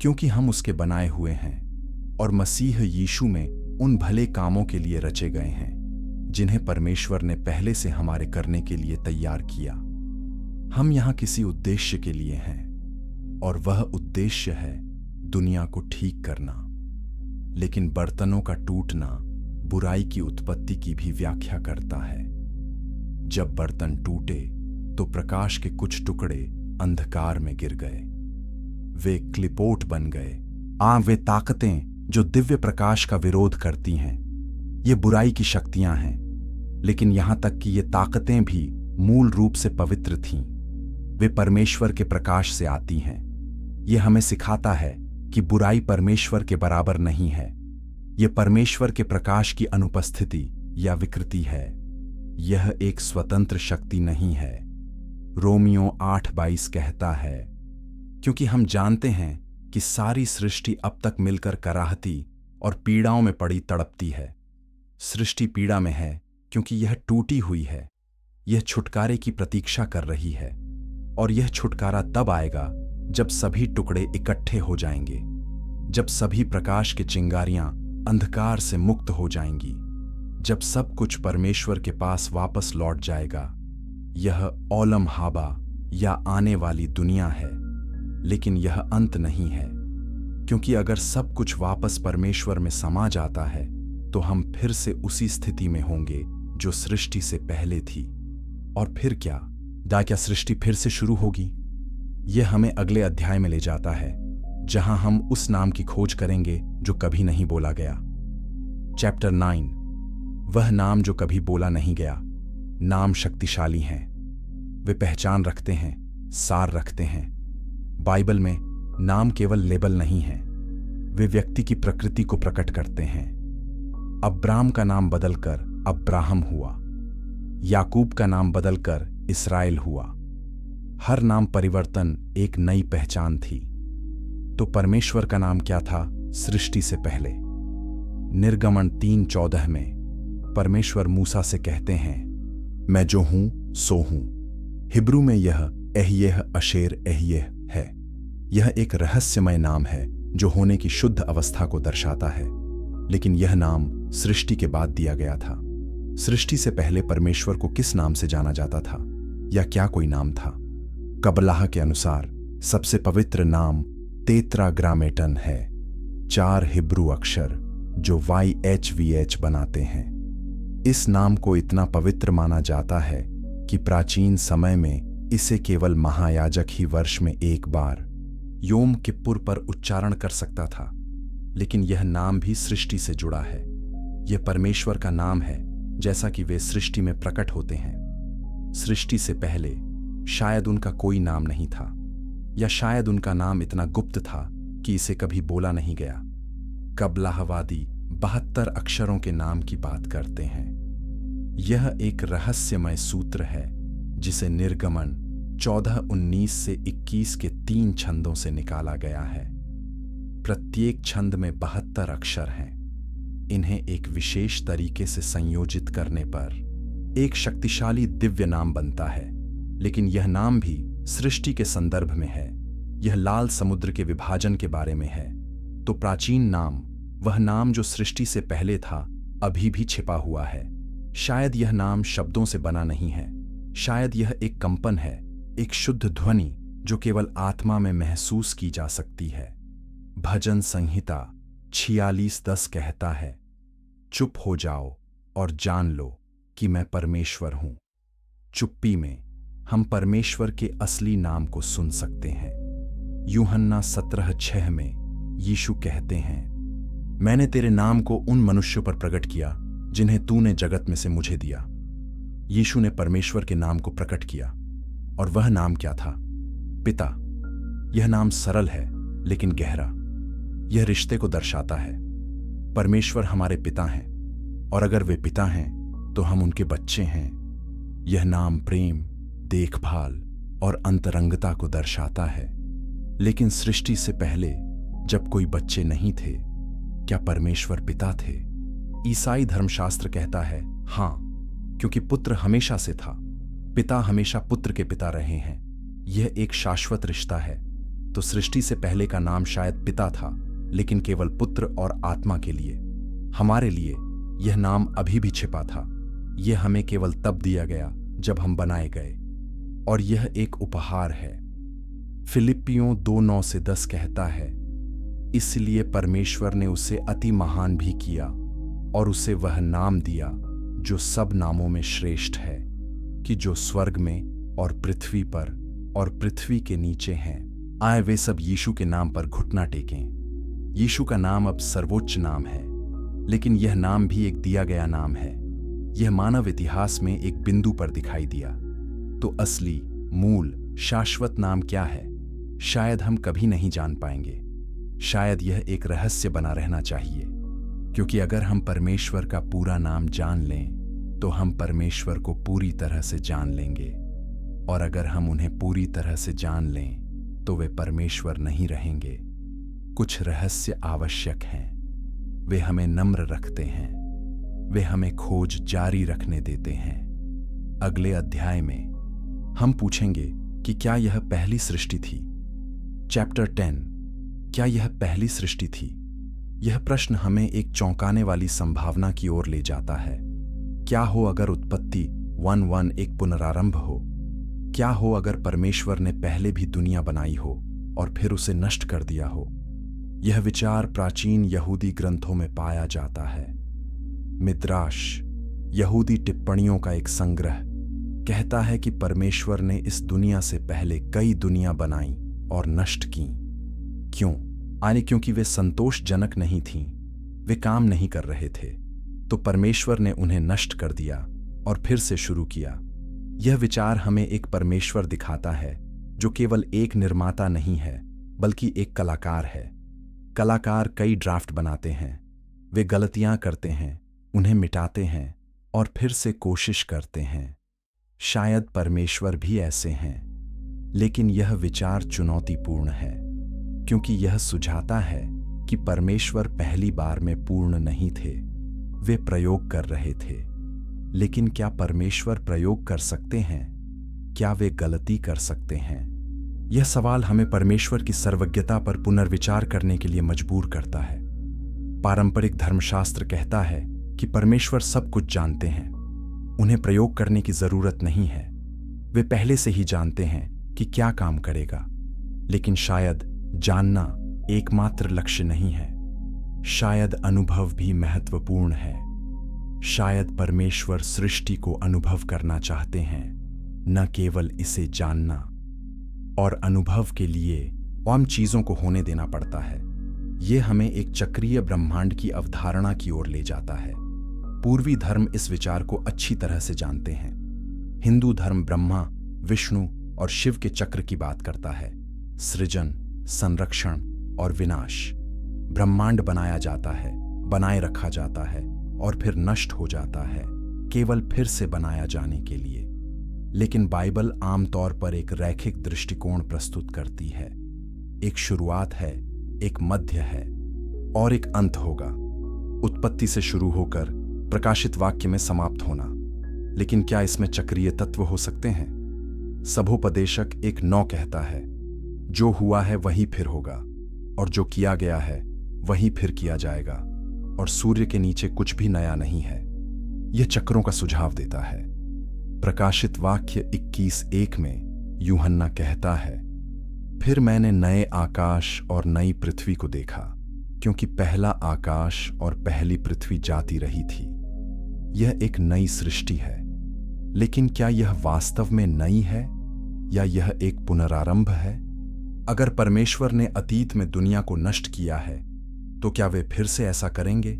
क्योंकि हम उसके बनाए हुए हैं और मसीह यीशु में उन भले कामों के लिए रचे गए हैं जिन्हें परमेश्वर ने पहले से हमारे करने के लिए तैयार किया। हम यहां किसी उद्देश्य के लिए हैं, और वह उद्देश्य है दुनिया को ठीक करना। लेकिन बर्तनों का टूटना बुराई की उत्पत्ति की भी व्याख्या करता है। जब बर्तन टूटे तो प्रकाश के कुछ टुकड़े अंधकार में गिर गए। वे क्लिपोट बन गए। वे ताकतें जो दिव्य प्रकाश का विरोध करती हैं। ये बुराई की शक्तियां हैं, लेकिन यहां तक कि ये ताकतें भी मूल रूप से पवित्र थीं। वे परमेश्वर के प्रकाश से आती हैं। यह हमें सिखाता है कि बुराई परमेश्वर के बराबर नहीं है। यह परमेश्वर के प्रकाश की अनुपस्थिति या विकृति है। यह एक स्वतंत्र शक्ति नहीं है। रोमियो 8:22 कहता है, क्योंकि हम जानते हैं कि सारी सृष्टि अब तक मिलकर कराहती और पीड़ाओं में पड़ी तड़पती है। सृष्टि पीड़ा में है क्योंकि यह टूटी हुई है। यह छुटकारे की प्रतीक्षा कर रही है, और यह छुटकारा तब आएगा जब सभी टुकड़े इकट्ठे हो जाएंगे, जब सभी प्रकाश की चिंगारियां अंधकार से मुक्त हो जाएंगी, जब सब कुछ परमेश्वर के पास वापस लौट जाएगा। यह ओलम हाबा या आने वाली दुनिया है, लेकिन यह अंत नहीं है, क्योंकि अगर सब कुछ वापस परमेश्वर में समा जाता है तो हम फिर से उसी स्थिति में होंगे जो सृष्टि से पहले थी। और फिर क्या सृष्टि फिर से शुरू होगी? यह हमें अगले अध्याय में ले जाता है, जहां हम उस नाम की खोज करेंगे जो कभी नहीं बोला गया। चैप्टर 9, वह नाम जो कभी बोला नहीं गया। नाम शक्तिशाली हैं, वे पहचान रखते हैं, सार रखते हैं। बाइबल में नाम केवल लेबल नहीं है, वे व्यक्ति की प्रकृति को प्रकट करते हैं। अब्राम का नाम बदलकर अब्राहम हुआ, याकूब का नाम बदलकर इस्राएल हुआ। हर नाम परिवर्तन एक नई पहचान थी। तो परमेश्वर का नाम क्या था सृष्टि से पहले? निर्गमन 3:14 में परमेश्वर मूसा से कहते हैं, मैं जो हूं सो हूं। हिब्रू में यह एह्येह अशेर एह्येह है। यह एक रहस्यमय नाम है जो होने की शुद्ध अवस्था को दर्शाता है, लेकिन यह नाम सृष्टि के बाद दिया गया था। सृष्टि से पहले परमेश्वर को किस नाम से जाना जाता था, या क्या कोई नाम था? कबलाह के अनुसार सबसे पवित्र नाम तेत्राग्रामेटन है, 4 हिब्रू अक्षर जो YHVH बनाते हैं। इस नाम को इतना पवित्र माना जाता है कि प्राचीन समय में इसे केवल महायाजक ही वर्ष में एक बार योम किप्पुर पर उच्चारण कर सकता था। लेकिन यह नाम भी सृष्टि से जुड़ा है। यह परमेश्वर का नाम है, जैसा कि वे सृष्टि में प्रकट होते हैं। सृष्टि से पहले शायद उनका कोई नाम नहीं था, या शायद उनका नाम इतना गुप्त था कि इसे कभी बोला नहीं गया। कबलाहवादी 72 अक्षरों के नाम की बात करते हैं। यह एक रहस्यमय सूत्र है जिसे निर्गमन 14:19 से 21 के 3 छंदों से निकाला गया है। प्रत्येक छंद में 72 अक्षर हैं। इन्हें एक विशेष तरीके से संयोजित करने पर एक शक्तिशाली दिव्य नाम बनता है, लेकिन यह नाम भी सृष्टि के संदर्भ में है। यह लाल समुद्र के विभाजन के बारे में है। तो प्राचीन नाम, वह नाम जो सृष्टि से पहले था, अभी भी छिपा हुआ है। शायद यह नाम शब्दों से बना नहीं है। शायद यह एक कंपन है, एक शुद्ध ध्वनि जो केवल आत्मा में महसूस की जा सकती है। भजन संहिता 46:10 कहता है, चुप हो जाओ और जान लो कि मैं परमेश्वर हूं। चुप्पी में हम परमेश्वर के असली नाम को सुन सकते हैं। यूहन्ना 17:6 में यीशु कहते हैं, मैंने तेरे नाम को उन मनुष्यों पर प्रकट किया जिन्हें तूने जगत में से मुझे दिया। यीशु ने परमेश्वर के नाम को प्रकट किया, और वह नाम क्या था? पिता। यह नाम सरल है लेकिन गहरा। यह रिश्ते को दर्शाता है। परमेश्वर हमारे पिता हैं, और अगर वे पिता हैं तो हम उनके बच्चे हैं। यह नाम प्रेम, देखभाल और अंतरंगता को दर्शाता है। लेकिन सृष्टि से पहले जब कोई बच्चे नहीं थे, क्या परमेश्वर पिता थे? ईसाई धर्मशास्त्र कहता है हां, क्योंकि पुत्र हमेशा से था। पिता हमेशा पुत्र के पिता रहे हैं। यह एक शाश्वत रिश्ता है। तो सृष्टि से पहले का नाम शायद पिता था, लेकिन केवल पुत्र और आत्मा के लिए। हमारे लिए यह नाम अभी भी छिपा था। यह हमें केवल तब दिया गया जब हम बनाए गए, और यह एक उपहार है। फिलिप्पियों 2:9 से 10 कहता है, इसलिए परमेश्वर ने उसे अति महान भी किया और उसे वह नाम दिया जो सब नामों में श्रेष्ठ है, कि जो स्वर्ग में और पृथ्वी पर और पृथ्वी के नीचे हैं, आए वे सब यीशु के नाम पर घुटना टेकें। यीशु का नाम अब सर्वोच्च नाम है, लेकिन यह नाम भी एक दिया गया नाम है। यह मानव इतिहास में एक बिंदु पर दिखाई दिया। तो असली, मूल, शाश्वत नाम क्या है? शायद हम कभी नहीं जान पाएंगे। शायद यह एक रहस्य बना रहना चाहिए, क्योंकि अगर हम परमेश्वर का पूरा नाम जान लें तो हम परमेश्वर को पूरी तरह से जान लेंगे, और अगर हम उन्हें पूरी तरह से जान लें तो वे परमेश्वर नहीं रहेंगे। कुछ रहस्य आवश्यक हैं। वे हमें नम्र रखते हैं। वे हमें खोज जारी रखने देते हैं। अगले अध्याय में हम पूछेंगे कि क्या यह पहली सृष्टि थी? चैप्टर 10, क्या यह पहली सृष्टि थी? यह प्रश्न हमें एक चौंकाने वाली संभावना की ओर ले जाता है। क्या हो अगर उत्पत्ति 1:1 एक पुनरारंभ हो? क्या हो अगर परमेश्वर ने पहले भी दुनिया बनाई हो और फिर उसे नष्ट कर दिया हो? यह विचार प्राचीन यहूदी ग्रंथों में पाया जाता है। मिद्राश, यहूदी टिप्पणियों का एक संग्रह, कहता है कि परमेश्वर ने इस दुनिया से पहले कई दुनिया बनाई और नष्ट की। क्यों? क्योंकि वे संतोषजनक नहीं थीं। वे काम नहीं कर रहे थे, तो परमेश्वर ने उन्हें नष्ट कर दिया और फिर से शुरू किया। यह विचार हमें एक परमेश्वर दिखाता है जो केवल एक निर्माता नहीं है, बल्कि एक कलाकार है। कलाकार कई ड्राफ्ट बनाते हैं। वे गलतियां करते हैं, उन्हें मिटाते हैं और फिर से कोशिश करते हैं। शायद परमेश्वर भी ऐसे हैं। लेकिन यह विचार चुनौतीपूर्ण है, क्योंकि यह सुझाता है कि परमेश्वर पहली बार में पूर्ण नहीं थे। वे प्रयोग कर रहे थे। लेकिन क्या परमेश्वर प्रयोग कर सकते हैं? क्या वे गलती कर सकते हैं? यह सवाल हमें परमेश्वर की सर्वज्ञता पर पुनर्विचार करने के लिए मजबूर करता है। पारंपरिक धर्मशास्त्र कहता है कि परमेश्वर सब कुछ जानते हैं। उन्हें प्रयोग करने की जरूरत नहीं है। वे पहले से ही जानते हैं कि क्या काम करेगा। लेकिन शायद जानना एकमात्र लक्ष्य नहीं है। शायद अनुभव भी महत्वपूर्ण है। शायद परमेश्वर सृष्टि को अनुभव करना चाहते हैं, न केवल इसे जानना। और अनुभव के लिए आम चीजों को होने देना पड़ता है। ये हमें एक चक्रीय ब्रह्मांड की अवधारणा की ओर ले जाता है। पूर्वी धर्म इस विचार को अच्छी तरह से जानते हैं। हिंदू धर्म ब्रह्मा, विष्णु और शिव के चक्र की बात करता है। सृजन, संरक्षण और विनाश। ब्रह्मांड बनाया जाता है, बनाए रखा जाता है और फिर नष्ट हो जाता है, केवल फिर से बनाया जाने के लिए। लेकिन बाइबल आमतौर पर एक रैखिक दृष्टिकोण प्रस्तुत करती है। एक शुरुआत है, एक मध्य है और एक अंत होगा। उत्पत्ति से शुरू होकर प्रकाशित वाक्य में समाप्त होना। लेकिन क्या इसमें चक्रीय तत्व हो सकते हैं? सभोपदेशक 1:9 कहता है, जो हुआ है वही फिर होगा और जो किया गया है वही फिर किया जाएगा और सूर्य के नीचे कुछ भी नया नहीं है। यह चक्रों का सुझाव देता है। प्रकाशित वाक्य 21:1 में यूहन्ना कहता है, फिर मैंने नए आकाश और नई पृथ्वी को देखा, क्योंकि पहला आकाश और पहली पृथ्वी जाती रही थी। यह एक नई सृष्टि है। लेकिन क्या यह वास्तव में नई है या यह एक पुनरारंभ है? अगर परमेश्वर ने अतीत में दुनिया को नष्ट किया है, तो क्या वे फिर से ऐसा करेंगे?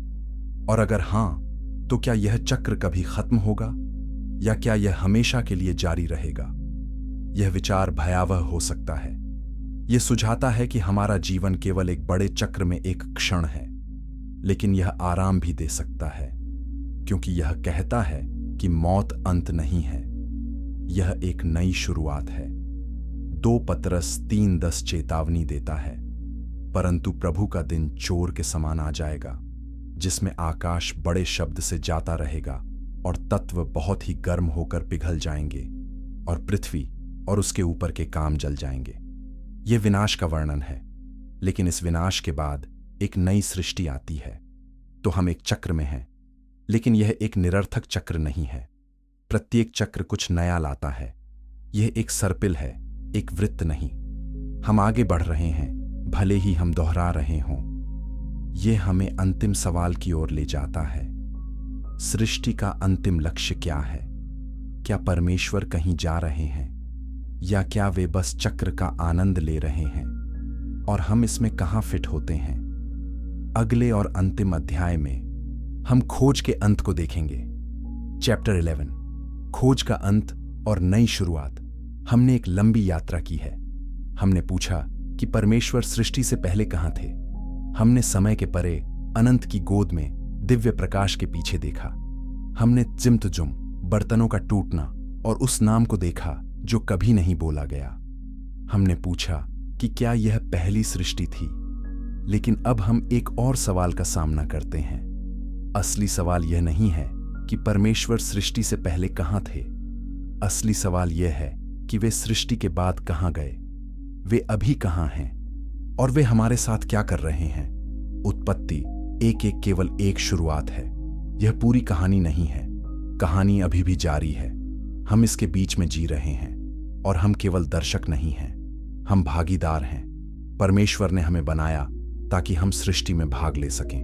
और अगर हां, तो क्या यह चक्र कभी खत्म होगा या क्या यह हमेशा के लिए जारी रहेगा? यह विचार भयावह हो सकता है। यह सुझाता है कि हमारा जीवन केवल एक बड़े चक्र में एक क्षण है, लेकिन यह आराम भी दे सकता है, क्योंकि यह कहता है कि मौत अंत नहीं है, यह एक नई शुरुआत है। 2 पतरस 3:10 चेतावनी देता है, परंतु प्रभु का दिन चोर के समान आ जाएगा, जिसमें आकाश बड़े शब्द से जाता रहेगा और तत्व बहुत ही गर्म होकर पिघल जाएंगे और पृथ्वी और उसके ऊपर के काम जल जाएंगे। यह विनाश का वर्णन है, लेकिन इस विनाश के बाद एक नई सृष्टि आती है। तो हम एक चक्र में हैं, लेकिन यह एक निरर्थक चक्र नहीं है। प्रत्येक चक्र कुछ नया लाता है। यह एक सर्पिल है, एक वृत्त नहीं। हम आगे बढ़ रहे हैं, भले ही हम दोहरा रहे हों। यह हमें अंतिम सवाल की ओर ले जाता है। सृष्टि का अंतिम लक्ष्य क्या है? क्या परमेश्वर कहीं जा रहे हैं या क्या वे बस चक्र का आनंद ले रहे हैं? और हम इसमें कहां फिट होते हैं? अगले और अंतिम अध्याय में हम खोज के अंत को देखेंगे। चैप्टर 11, खोज का अंत और नई शुरुआत। हमने एक लंबी यात्रा की है। हमने पूछा कि परमेश्वर सृष्टि से पहले कहां थे। हमने समय के परे अनंत की गोद में दिव्य प्रकाश के पीछे देखा। हमने जिम्तजुम, बर्तनों का टूटना और उस नाम को देखा जो कभी नहीं बोला गया। हमने पूछा कि क्या यह पहली सृष्टि थी। लेकिन अब हम एक और सवाल का सामना करते हैं। असली सवाल यह नहीं है कि परमेश्वर सृष्टि से पहले कहां थे। असली सवाल यह है कि वे सृष्टि के बाद कहां गए, वे अभी कहां हैं और वे हमारे साथ क्या कर रहे हैं। उत्पत्ति 1:1 केवल एक शुरुआत है। यह पूरी कहानी नहीं है। कहानी अभी भी जारी है। हम इसके बीच में जी रहे हैं और हम केवल दर्शक नहीं हैं, हम भागीदार हैं। परमेश्वर ने हमें बनाया ताकि हम सृष्टि में भाग ले सकें।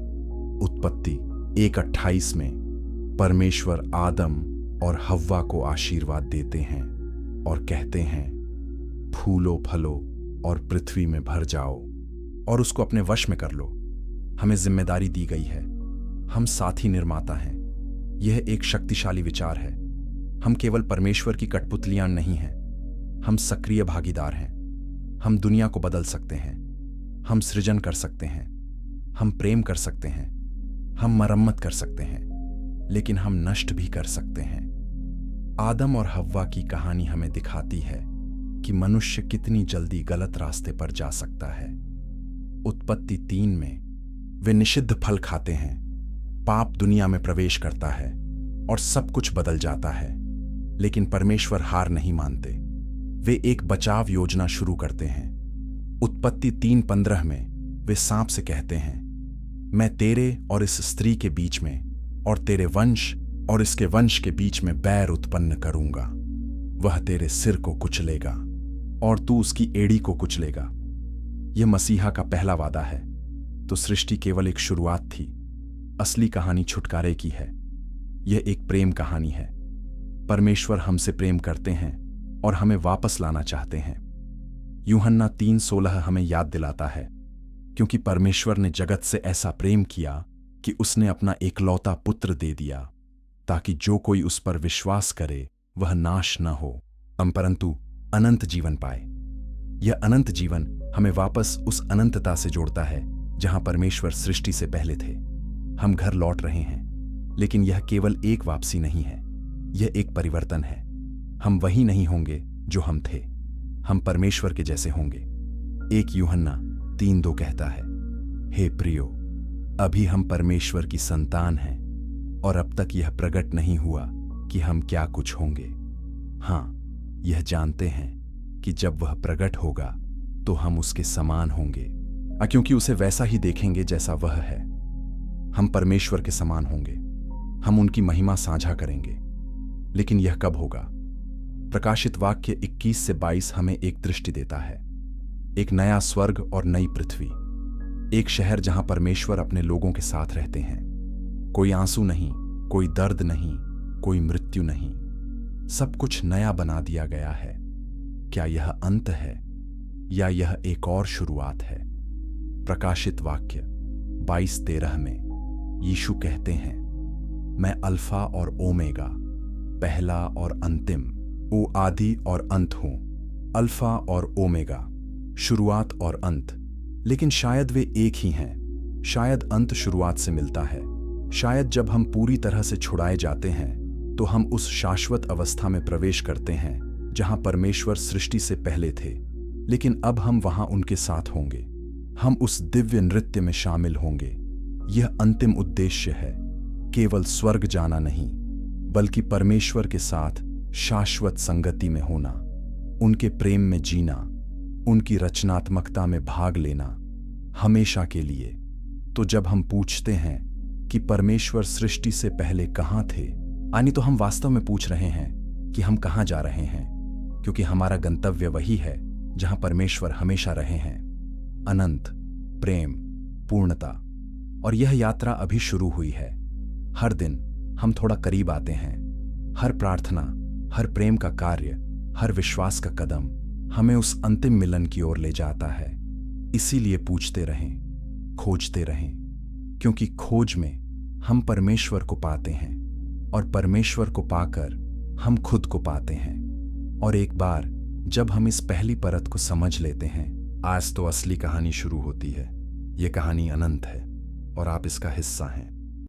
उत्पत्ति 1:28 में परमेश्वर आदम और हव्वा को आशीर्वाद देते हैं और कहते हैं, फूलो फलो और पृथ्वी में भर जाओ और उसको अपने वश में कर लो। हमें जिम्मेदारी दी गई है। हम साथी निर्माता हैं। यह एक शक्तिशाली विचार है। हम केवल परमेश्वर की कठपुतलियां नहीं हैं, हम सक्रिय भागीदार हैं। हम दुनिया को बदल सकते हैं, हम सृजन कर सकते हैं, हम प्रेम कर सकते हैं, हम मरम्मत कर सकते हैं, लेकिन हम नष्ट भी कर सकते हैं। आदम और हव्वा की कहानी हमें दिखाती है कि मनुष्य कितनी जल्दी गलत रास्ते पर जा सकता है। उत्पत्ति 3 में वे निषिद्ध फल खाते हैं। पाप दुनिया में प्रवेश करता है और सब कुछ बदल जाता है। लेकिन परमेश्वर हार नहीं मानते। वे एक बचाव योजना शुरू करते हैं। उत्पत्ति 3:15 में वे सांप से कहते हैं, मैं तेरे और इस स्त्री के बीच में और तेरे वंश और इसके वंश के बीच में बैर उत्पन्न करूंगा। वह तेरे सिर को कुचलेगा और तू उसकी एड़ी को कुचलेगा। यह मसीहा का पहला वादा है। तो सृष्टि केवल एक शुरुआत थी। असली कहानी छुटकारे की है। यह एक प्रेम कहानी है। परमेश्वर हमसे प्रेम करते हैं और हमें वापस लाना चाहते हैं। यूहन्ना 3:16 हमें याद दिलाता है, क्योंकि परमेश्वर ने जगत से ऐसा प्रेम किया कि उसने अपना एकलौता पुत्र दे दिया, ताकि जो कोई उस पर विश्वास करे वह नाश न हो परंतु अनंत जीवन पाए। यह अनंत जीवन हमें वापस उस अनंतता से जोड़ता है जहां परमेश्वर सृष्टि से पहले थे। हम घर लौट रहे हैं, लेकिन यह केवल एक वापसी नहीं है, यह एक परिवर्तन है। हम वही नहीं होंगे जो हम थे, हम परमेश्वर के जैसे होंगे। 1 यूहन्ना 3:2 कहता है, हे प्रियो, अभी हम परमेश्वर की संतान हैं और अब तक यह प्रकट नहीं हुआ कि हम क्या कुछ होंगे। हाँ, यह जानते हैं कि जब वह प्रकट होगा तो हम उसके समान होंगे, क्योंकि उसे वैसा ही देखेंगे जैसा वह है। हम परमेश्वर के समान होंगे, हम उनकी महिमा साझा करेंगे। लेकिन यह कब होगा? प्रकाशित वाक्य 21 से 22 हमें एक दृष्टि देता है, एक नया स्वर्ग और नई पृथ्वी, एक शहर जहां परमेश्वर अपने लोगों के साथ रहते हैं। कोई आंसू नहीं, कोई दर्द नहीं, कोई मृत्यु नहीं, सब कुछ नया बना दिया गया है। क्या यह अंत है या यह एक और शुरुआत है? प्रकाशित वाक्य 22:13 में यीशु कहते हैं, मैं अल्फा और ओमेगा, पहला और अंतिम, वो आदि और अंत हूं। अल्फा और ओमेगा, शुरुआत और अंत। लेकिन शायद वे एक ही हैं। शायद अंत शुरुआत से मिलता है। शायद जब हम पूरी तरह से छुड़ाए जाते हैं तो हम उस शाश्वत अवस्था में प्रवेश करते हैं जहां परमेश्वर सृष्टि से पहले थे, लेकिन अब हम वहां उनके साथ होंगे। हम उस दिव्य नृत्य में शामिल होंगे। यह अंतिम उद्देश्य है, केवल स्वर्ग जाना नहीं, बल्कि परमेश्वर के साथ शाश्वत संगति में होना, उनके प्रेम में जीना, उनकी रचनात्मकता में भाग लेना, हमेशा के लिए। तो जब हम पूछते हैं कि परमेश्वर सृष्टि से पहले कहां थे, तो हम वास्तव में पूछ रहे हैं कि हम कहां जा रहे हैं, क्योंकि हमारा गंतव्य वही है जहां परमेश्वर हमेशा रहे हैं। अनंत, प्रेम, पूर्णता। और यह यात्रा अभी शुरू हुई है। हर दिन हम थोड़ा करीब आते हैं। हर प्रार्थना, हर प्रेम का कार्य, हर विश्वास का कदम हमें उस अंतिम मिलन की ओर ले जाता है। इसीलिए पूछते रहें, खोजते रहें, क्योंकि खोज में हम परमेश्वर को पाते हैं और परमेश्वर को पाकर हम खुद को पाते हैं। और एक बार जब हम इस पहली परत को समझ लेते हैं, आज तो असली कहानी शुरू होती है। ये कहानी अनंत है और आप इसका हिस्सा हैं।